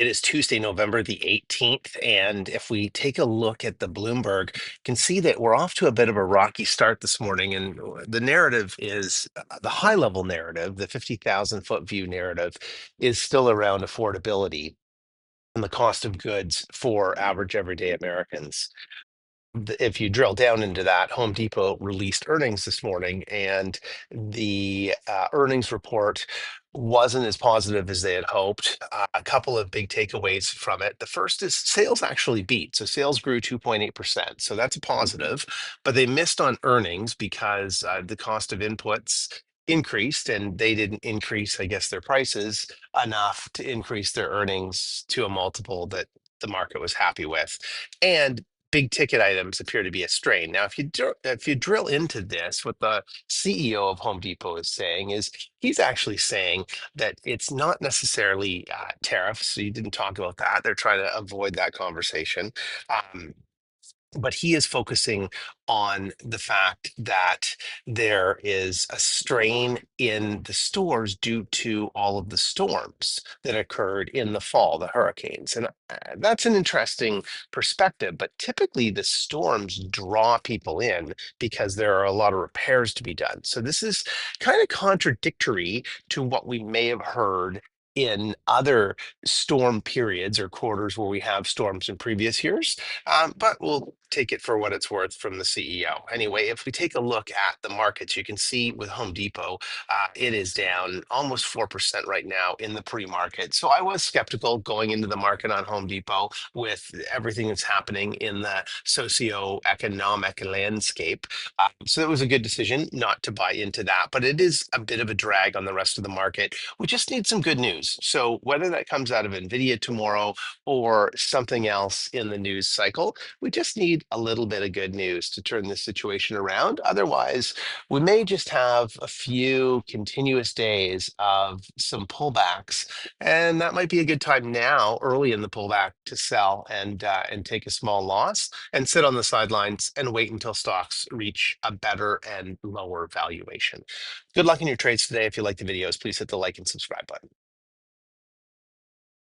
It is Tuesday, November the 18th. And if we take a look at the Bloomberg, you can see that we're off to a bit of a rocky start this morning. And the narrative is the high level narrative, the 50,000 foot view narrative is still around affordability and the cost of goods for average everyday Americans. If you drill down into that, Home Depot released earnings this morning, and the earnings report wasn't as positive as they had hoped. A couple of big takeaways from it. The first is sales actually beat. So sales grew 2.8%. So that's a positive, but they missed on earnings because the cost of inputs increased and they didn't increase, I guess, their prices enough to increase their earnings to a multiple that the market was happy with. And big ticket items appear to be a strain. Now, if you drill into this, what the CEO of Home Depot is saying is he's actually saying that it's not necessarily tariffs. So you didn't talk about that. They're trying to avoid that conversation. Um, but he is focusing on the fact that there is a strain in the stores due to all of the storms that occurred in the fall, the hurricanes. And that's an interesting perspective. But typically, the storms draw people in because there are a lot of repairs to be done. So this is kind of contradictory to what we may have heard in other storm periods or quarters where we have storms in previous years. But we'll take it for what it's worth from the CEO. Anyway, if we take a look at the markets, you can see with Home Depot, it is down almost 4% right now in the pre-market. So I was skeptical going into the market on Home Depot with everything that's happening in the socio-economic landscape. So it was a good decision not to buy into that, but it is a bit of a drag on the rest of the market. We just need some good news. So whether that comes out of NVIDIA tomorrow or something else in the news cycle, we just need a little bit of good news to turn this situation around. Otherwise, we may just have a few continuous days of some pullbacks, and that might be a good time now, early in the pullback, to sell and take a small loss and sit on the sidelines and wait until stocks reach a better and lower valuation. Good luck in your trades today. If you like the videos, please hit the like and subscribe button.